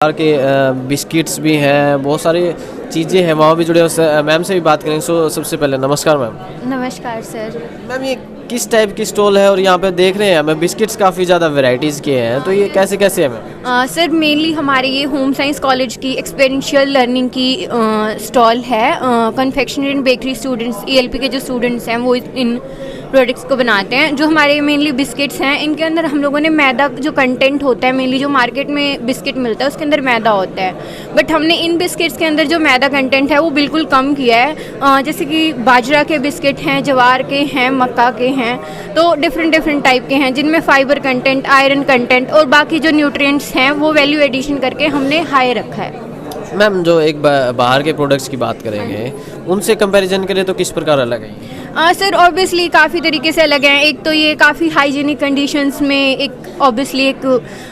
प्रकार के बिस्किट्स भी हैं, बहुत सारी चीज़ें हैं, वहाँ भी जुड़े हो। मैम से भी बात करेंगे। सो सबसे पहले नमस्कार मैम। नमस्कार सर। मैम ये किस टाइप की स्टॉल है और यहाँ पे देख रहे हैं हमें बिस्किट्स काफ़ी ज़्यादा वैरायटीज़ के हैं, तो ये कैसे कैसे है मैम? सर मेनली हमारे ये होम साइंस कॉलेज की एक्सपेरिएंशियल लर्निंग की स्टॉल है। Confectionery and bakery students ELP के जो स्टूडेंट्स हैं वो इन प्रोडक्ट्स को बनाते हैं। जो हमारे मेनली बिस्किट्स हैं, इनके अंदर हम लोगों ने मैदा जो कंटेंट होता है, मेनली जो मार्केट में बिस्किट मिलता है उसके अंदर मैदा होता है, बट हमने इन बिस्किट्स के अंदर जो मैदा कंटेंट है वो बिल्कुल कम किया है। जैसे कि बाजरा के बिस्किट हैं, जवार के हैं, मक्का के हैं, तो डिफरेंट टाइप के हैं जिनमें फाइबर कंटेंट, आयरन कंटेंट और बाकी जो न्यूट्रिएंट्स हैं वो वैल्यू एडिशन करके हमने हाई रखा है। मैम जो एक बाहर के प्रोडक्ट्स की बात करेंगे, उनसे कंपैरिजन करें तो किस प्रकार अलग है? सर ऑब्वियसली काफ़ी तरीके से अलग हैं। एक तो ये काफ़ी हाइजीनिक कंडीशंस में, एक ऑब्वियसली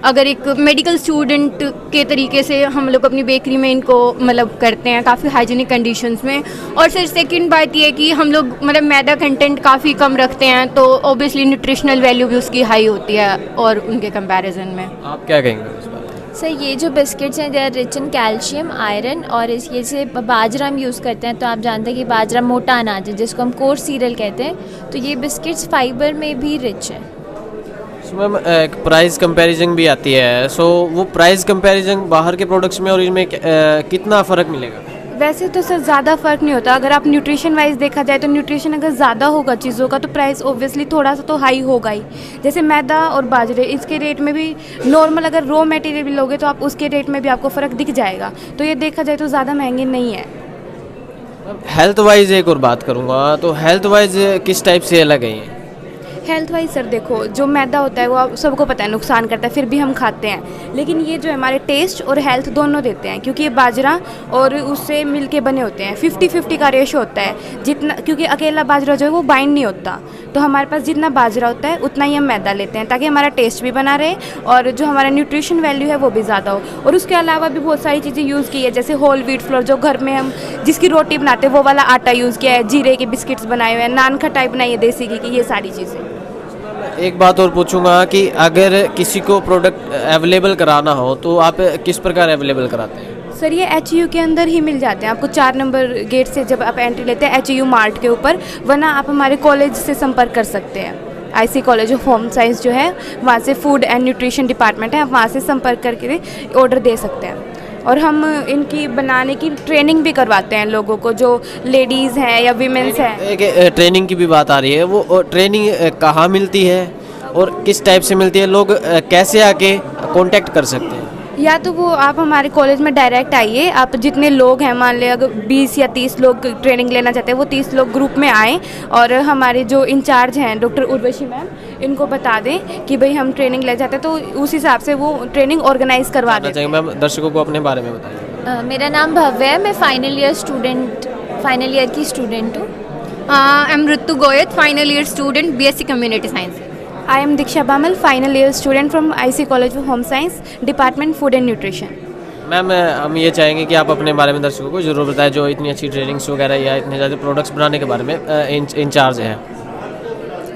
अगर एक मेडिकल स्टूडेंट के तरीके से हम लोग अपनी बेकरी में इनको मतलब करते हैं काफ़ी हाइजीनिक कंडीशंस में। और सर सेकंड बात ये है कि हम लोग मतलब मैदा कंटेंट काफ़ी कम रखते हैं, तो ऑब्वियसली न्यूट्रिशनल वैल्यू भी उसकी हाई होती है और उनके कंपैरिजन में। आप क्या कहेंगे इस बात? सर ये जो बिस्किट्स हैं they are rich in calcium, iron, और ये से बाजरा हम यूज़ करते हैं, तो आप जानते हैं कि बाजरा मोटा अनाज है जिसको हम कोर्स सीरियल कहते हैं, तो ये बिस्किट्स फाइबर में भी रिच है। मैम एक प्राइस कंपैरिजन भी आती है, सो वो प्राइस कंपैरिजन बाहर के प्रोडक्ट्स में और इनमें कितना फ़र्क मिलेगा? वैसे तो सर ज़्यादा फ़र्क नहीं होता। अगर आप न्यूट्रिशन वाइज देखा जाए तो न्यूट्रिशन अगर ज़्यादा होगा चीज़ों का तो प्राइस ओब्वियसली थोड़ा सा तो हाई होगा ही। जैसे मैदा और बाजरे, इसके रेट में भी नॉर्मल अगर रॉ मटेरियल भी लोगे तो आप उसके रेट में भी आपको फ़र्क दिख जाएगा, तो ये देखा जाए तो ज़्यादा महंगे नहीं है। हेल्थ वाइज एक और बात करूँगा, तो हेल्थ वाइज किस टाइप से अलग है ये? हेल्थ वाइज सर देखो, जो मैदा होता है वो आप सबको पता है नुकसान करता है, फिर भी हम खाते हैं, लेकिन ये जो हमारे टेस्ट और हेल्थ दोनों देते हैं, क्योंकि ये बाजरा और उससे मिलके बने होते हैं। 50-50 का रेशो होता है जितना, क्योंकि अकेला बाजरा जो है वो बाइंड नहीं होता, तो हमारे पास जितना बाजरा होता है उतना ही हम मैदा लेते हैं ताकि हमारा टेस्ट भी बना रहे और जो हमारा न्यूट्रिशन वैल्यू है वो भी ज़्यादा हो। और उसके अलावा भी बहुत सारी चीज़ें यूज़ की है, जैसे होल व्हीट फ्लोर जो घर में हम जिसकी रोटी बनाते हैं वो वाला आटा यूज़ किया है, जीरे के बिस्किट्स बनाए हुए हैं, नान खटाई बनाई है देसी घी की, ये सारी चीज़ें। एक बात और पूछूंगा कि अगर किसी को प्रोडक्ट अवेलेबल कराना हो तो आप किस प्रकार अवेलेबल कराते हैं? सर ये HU के अंदर ही मिल जाते हैं आपको, 4 नंबर गेट से जब आप एंट्री लेते हैं HU मार्ट के ऊपर, वरना आप हमारे कॉलेज से संपर्क कर सकते हैं। IC college of home science जो है वहाँ से फूड एंड न्यूट्रिशन डिपार्टमेंट है, आप वहाँ से संपर्क करके ऑर्डर दे सकते हैं। और हम इनकी बनाने की ट्रेनिंग भी करवाते हैं लोगों को, जो लेडीज़ हैं या वीमेंस हैं। एक ट्रेनिंग की भी बात आ रही है, वो ट्रेनिंग कहाँ मिलती है और किस टाइप से मिलती है? लोग कैसे आके कांटेक्ट कर सकते हैं? या तो वो आप हमारे कॉलेज में डायरेक्ट आइए, आप जितने लोग हैं, मान ले अगर 20 या 30 लोग ट्रेनिंग लेना चाहते हैं, वो 30 लोग ग्रुप में आएँ और हमारे जो इंचार्ज हैं डॉक्टर उर्वशी मैम, इनको बता दें कि भाई हम ट्रेनिंग ले जाते हैं, तो उस हिसाब से वो ट्रेनिंग ऑर्गेनाइज करवा देते हैं। मैम दर्शकों को अपने बारे में बताइए। मेरा नाम भव्य है, मैं फाइनल ईयर की स्टूडेंट हूँ। I am Ritu Goyat, final year student, BSc community science. I am Diksha Balmer, final year student from IC college of home science, department food and nutrition. Ma'am हम ये चाहेंगे कि आप अपने बारे में दर्शकों को जरूर बताएं, जो इतनी अच्छी ट्रेनिंग्स वगैरह या इतने ज़्यादा प्रोडक्ट्स बनाने के बारे में इंचार्ज हैं।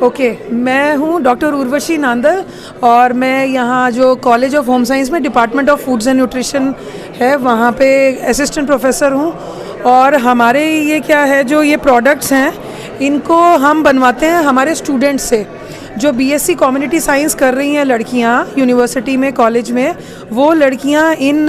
ओके, मैं हूँ डॉक्टर उर्वशी नांदल और मैं यहाँ जो कॉलेज ऑफ होम साइंस में department of foods and nutrition है वहाँ पे असिस्टेंट प्रोफेसर हूँ। और हमारे ये क्या है, जो ये प्रोडक्ट्स हैं इनको हम बनवाते हैं हमारे स्टूडेंट्स से, जो BSc कम्युनिटी साइंस कर रही हैं लड़कियाँ यूनिवर्सिटी में, कॉलेज में, वो लड़कियाँ इन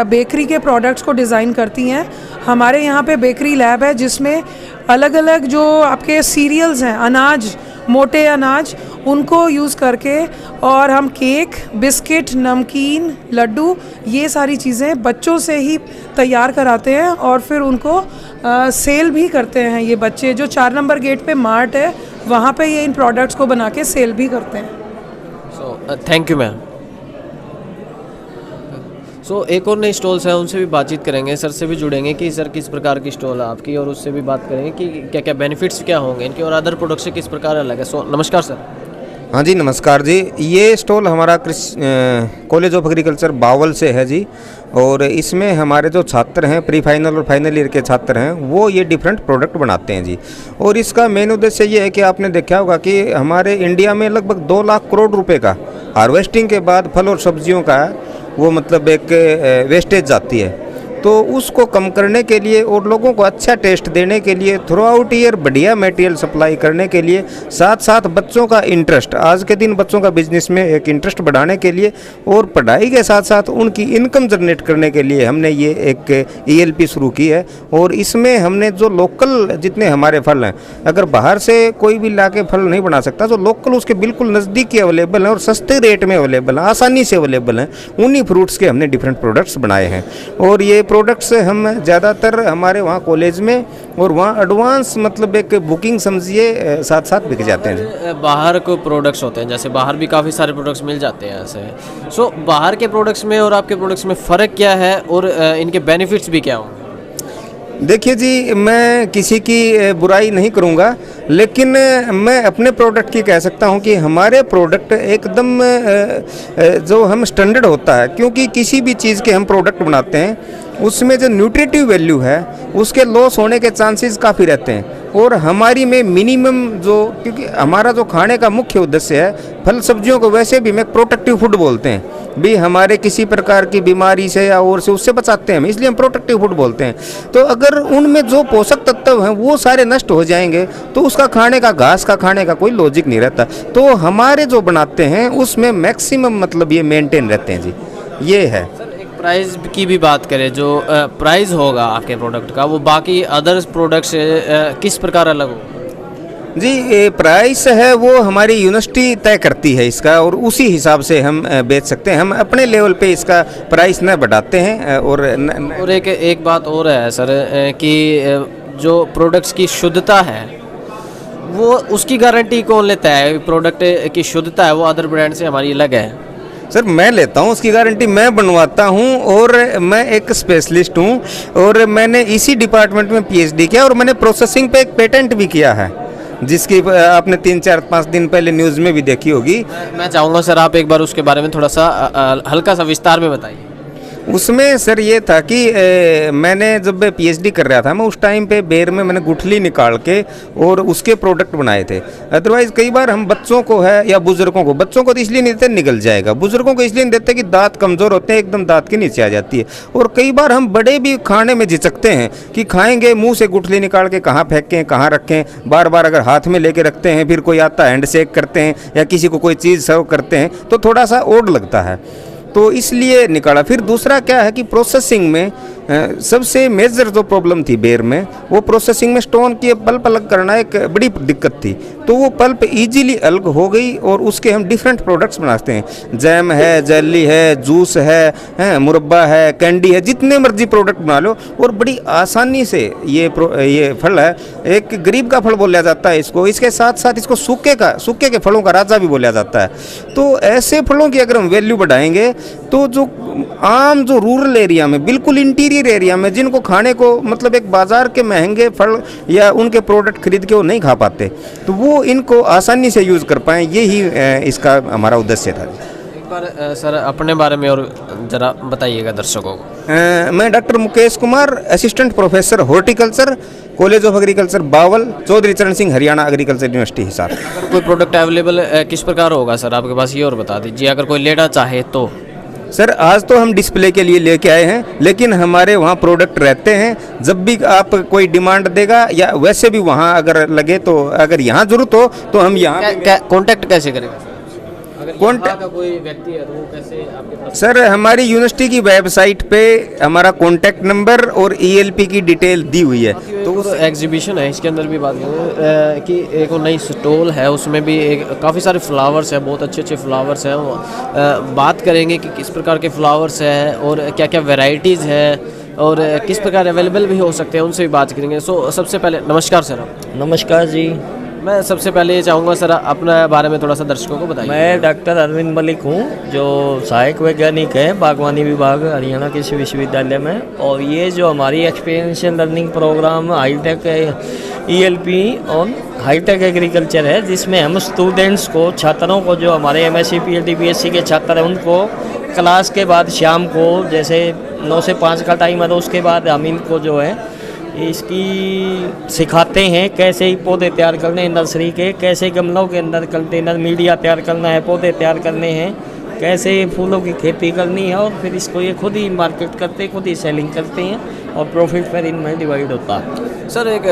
बेकरी के प्रोडक्ट्स को डिज़ाइन करती हैं। हमारे यहाँ पे बेकरी लैब है जिसमें अलग अलग जो आपके सीरियल्स हैं, अनाज, मोटे अनाज, उनको यूज़ करके और हम केक, बिस्किट, नमकीन, लड्डू, ये सारी चीज़ें बच्चों से ही तैयार कराते हैं और फिर उनको सेल भी करते हैं। ये बच्चे जो 4 नंबर गेट पे मार्ट है वहाँ पे ये इन प्रोडक्ट्स को बना के सेल भी करते हैं। So thank you ma'am. So एक और नई स्टॉल्स हैं, उनसे भी बातचीत करेंगे, सर से भी जुड़ेंगे कि सर किस प्रकार की स्टॉल है आपकी, और उससे भी बात करेंगे कि क्या क्या बेनिफिट्स क्या होंगे इनके और अदर प्रोडक्ट से किस प्रकार अलग है। सो नमस्कार सर। हाँ जी नमस्कार जी। ये स्टॉल हमारा कॉलेज ऑफ एग्रीकल्चर बावल से है जी, और इसमें हमारे जो छात्र हैं, प्री फाइनल और फाइनल ईयर के छात्र हैं, वो ये डिफरेंट प्रोडक्ट बनाते हैं जी। और इसका मेन उद्देश्य ये है कि आपने देखा होगा कि हमारे इंडिया में लगभग 2 लाख करोड़ रुपए का हार्वेस्टिंग के बाद फल और सब्जियों का वो मतलब एक वेस्टेज जाती है, तो उसको कम करने के लिए और लोगों को अच्छा टेस्ट देने के लिए थ्रू आउट ईयर बढ़िया मटेरियल सप्लाई करने के लिए, साथ साथ बच्चों का इंटरेस्ट, आज के दिन बच्चों का बिजनेस में एक इंटरेस्ट बढ़ाने के लिए और पढ़ाई के साथ साथ उनकी इनकम जनरेट करने के लिए हमने ये एक ELP शुरू की है। और इसमें हमने जो लोकल जितने हमारे फल हैं, अगर बाहर से कोई भी लाके फल नहीं बना सकता तो लोकल उसके बिल्कुल नज़दीकी अवेलेबल हैं और सस्ते रेट में अवेलेबल हैं, आसानी से अवेलेबल हैं, उन्हीं फ्रूट्स के हमने डिफरेंट प्रोडक्ट्स बनाए हैं। और ये प्रोडक्ट्स हम ज़्यादातर हमारे वहाँ कॉलेज में और वहाँ एडवांस मतलब एक बुकिंग समझिए साथ साथ बिक जाते हैं। बाहर को प्रोडक्ट्स होते हैं, जैसे बाहर भी काफ़ी सारे प्रोडक्ट्स मिल जाते हैं ऐसे। सो बाहर के प्रोडक्ट्स में और आपके प्रोडक्ट्स में फ़र्क क्या है और इनके बेनिफिट्स भी क्या होंगे? देखिए जी, मैं किसी की बुराई नहीं करूंगा, लेकिन मैं अपने प्रोडक्ट की कह सकता हूं कि हमारे प्रोडक्ट एकदम जो हम स्टैंडर्ड होता है, क्योंकि किसी भी चीज़ के हम प्रोडक्ट बनाते हैं उसमें जो न्यूट्रिटिव वैल्यू है उसके लॉस होने के चांसेस काफ़ी रहते हैं। और हमारी में मिनिमम जो, क्योंकि हमारा जो खाने का मुख्य उद्देश्य है, फल सब्जियों को वैसे भी मैं प्रोटेक्टिव फूड बोलते हैं भी, हमारे किसी प्रकार की बीमारी से या और से उससे बचाते हैं, इसलिए हम प्रोटेक्टिव फूड बोलते हैं। तो अगर उनमें जो पोषक तत्व हैं वो सारे नष्ट हो जाएंगे तो उसका खाने का, घास का खाने का कोई लॉजिक नहीं रहता। तो हमारे जो बनाते हैं उसमें मैक्सिमम मतलब ये मेंटेन रहते हैं जी, ये है। प्राइस की भी बात करें, जो प्राइस होगा आपके प्रोडक्ट का वो बाकी अदर्स प्रोडक्ट से किस प्रकार अलग होगा? जी, ये प्राइस है वो हमारी यूनिवर्सिटी तय करती है इसका, और उसी हिसाब से हम बेच सकते हैं। हम अपने लेवल पे इसका प्राइस न बढ़ाते हैं। और एक बात और है सर कि जो प्रोडक्ट्स की शुद्धता है वो उसकी गारंटी कौन लेता है? प्रोडक्ट की शुद्धता है वो अदर ब्रांड से हमारी अलग है। सर मैं लेता हूँ उसकी गारंटी, मैं बनवाता हूँ और मैं एक स्पेशलिस्ट हूँ और मैंने इसी डिपार्टमेंट में PhD किया और मैंने प्रोसेसिंग पे एक पेटेंट भी किया है, जिसकी आपने 3-4-5 दिन पहले न्यूज़ में भी देखी होगी। मैं चाहूँगा सर आप एक बार उसके बारे में थोड़ा सा हल्का सा विस्तार में बताइए। उसमें सर ये था कि मैंने जब PhD कर रहा था, मैं उस टाइम पे बेर में मैंने गुठली निकाल के और उसके प्रोडक्ट बनाए थे। अदरवाइज़ कई बार हम बच्चों को है या बुज़ुर्गों को, बच्चों को तो इसलिए नहीं देते निगल जाएगा, बुज़ुर्गों को इसलिए नहीं देते कि दांत कमज़ोर होते हैं, एकदम दांत के नीचे आ जाती है। और कई बार हम बड़े भी खाने में झिझकते हैं कि खाएंगे, मुँह से गुठली निकाल के कहाँ फेंकें, कहाँ रखें, बार बार अगर हाथ में लेके रखते हैं, फिर कोई आता हैंड शेक करते हैं या किसी को कोई चीज़ सर्व करते हैं तो थोड़ा सा ओड लगता है, तो इसलिए निकाला। फिर दूसरा क्या है कि प्रोसेसिंग में सबसे मेजर जो प्रॉब्लम थी बेर में, वो प्रोसेसिंग में स्टोन की पल्प अलग करना एक बड़ी दिक्कत थी। तो वो पल्प इजीली अलग हो गई और उसके हम डिफरेंट प्रोडक्ट्स बनाते हैं। जैम है, जेली है, जूस है, मुरब्बा है, कैंडी है, जितने मर्जी प्रोडक्ट बना लो और बड़ी आसानी से ये फल है, एक गरीब का फल बोला जाता है इसको। इसके साथ साथ इसको सूखे के फलों का राजा भी बोला जाता है। तो ऐसे फलों की अगर हम वैल्यू बढ़ाएंगे तो जो आम जो रूरल एरिया में, बिल्कुल इंटीरियर एरिया में, जिनको खाने को मतलब एक बाज़ार के महंगे फल या उनके प्रोडक्ट खरीद के वो नहीं खा पाते, तो वो इनको आसानी से यूज़ कर पाएँ, यही इसका हमारा उद्देश्य था। एक बार सर अपने बारे में और ज़रा बताइएगा दर्शकों को। मैं doctor Mukesh Kumar, assistant professor horticulture, college of agriculture Bawal, Chaudhary Charan Singh Haryana agriculture university Hisar. अगर कोई प्रोडक्ट अवेलेबल किस प्रकार होगा सर आपके पास, ये और बता दीजिए, अगर कोई लेना चाहे तो। सर आज तो हम डिस्प्ले के लिए लेके आए हैं, लेकिन हमारे वहाँ प्रोडक्ट रहते हैं। जब भी आप कोई डिमांड देगा या वैसे भी वहाँ अगर लगे तो, अगर यहाँ जरूरत हो तो हम यहाँ कॉन्टैक्ट कैसे करेगा सर? अगर कॉन्टैक्ट का कोई व्यक्ति है तो वो कैसे आपके पास? सर हमारी यूनिवर्सिटी की वेबसाइट पे हमारा कॉन्टैक्ट नंबर और ELP की डिटेल दी हुई है। तो उस एग्जीबिशन है, इसके अंदर भी बात करें कि एक नई स्टॉल है, उसमें भी काफ़ी सारे फ्लावर्स हैं, बहुत अच्छे अच्छे फ्लावर्स हैं। बात करेंगे कि किस प्रकार के फ्लावर्स हैं और क्या क्या वेराइटीज़ हैं और किस प्रकार अवेलेबल भी हो सकते हैं, उनसे भी बात करेंगे। सो सबसे पहले नमस्कार सर। नमस्कार जी। मैं सबसे पहले ये चाहूँगा सर अपने बारे में थोड़ा सा दर्शकों को बताइए। मैं डॉक्टर अरविंद मलिक हूँ, जो सहायक वैज्ञानिक है बागवानी विभाग हरियाणा कृषि विश्वविद्यालय में। और ये जो हमारी experiential learning programme high tech ELP on high tech agriculture है, जिसमें हम स्टूडेंट्स को, छात्रों को, जो हमारे MSc PhD BSc के छात्र हैं, उनको क्लास के बाद शाम को जैसे 9 से 5 का टाइम है, तो उसके बाद हम इनको जो है इसकी सिखाते हैं कैसे ही पौधे तैयार करने हैं नर्सरी के, कैसे गमलों के अंदर कंटेनर मीडिया तैयार करना है, पौधे तैयार करने हैं, कैसे फूलों की खेती करनी है, और फिर इसको ये खुद ही मार्केट करते हैं, खुद ही सेलिंग करते हैं, और प्रॉफिट फिर इनमें डिवाइड होता है। सर एक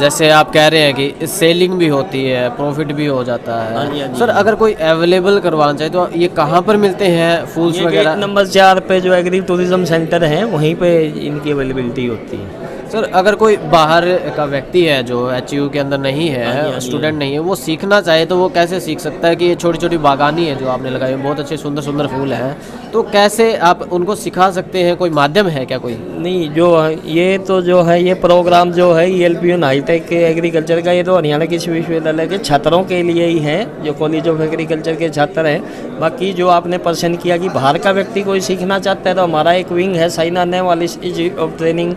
जैसे आप कह रहे हैं कि सेलिंग भी होती है, प्रॉफिट भी हो जाता हाँ जी, है। हाँ जी। सर अगर कोई अवेलेबल करवाना चाहे तो ये कहाँ पर मिलते हैं फूल्स ये वगैरह? गेट नंबर 4 पे जो एग्री टूरिज्म सेंटर है, वहीं पे इनकी अवेलेबिलिटी होती है। सर अगर कोई बाहर का व्यक्ति है जो एचयू के अंदर नहीं हाँ जी, हाँ है, जी। स्टूडेंट नहीं है, वो सीखना चाहे तो वो कैसे सीख सकता है? कि ये छोटी छोटी बागानी है जो आपने लगाई है, बहुत अच्छे सुंदर सुंदर फूल हैं, तो कैसे आप उनको सिखा सकते हैं? कोई माध्यम है क्या कोई? नहीं, जो ये तो जो है ये प्रोग्राम जो है ELP हाईटेक के एग्रीकल्चर का, ये तो हरियाणा कृषि विश्वविद्यालय के छात्रों के लिए ही है, जो कॉलेज ऑफ एग्रीकल्चर के छात्र हैं। बाकी जो आपने प्रश्न किया कि बाहर का व्यक्ति कोई सीखना चाहता है, तो हमारा एक विंग है Saina Nehwal institute of training,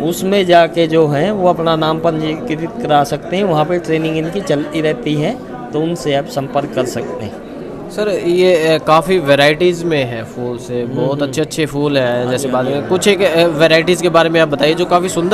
उसमें जाके जो है वो अपना नाम पंजीकृत करा सकते हैं। वहाँ पे ट्रेनिंग इनकी चलती रहती है, तो उनसे आप संपर्क कर सकते हैं। सर ये काफ़ी वैरायटीज़ में है फूल से, बहुत अच्छे अच्छे फूल हैं। जैसे बात कुछ एक वैरायटीज़ के बारे में आप बताइए जो काफ़ी सुंदर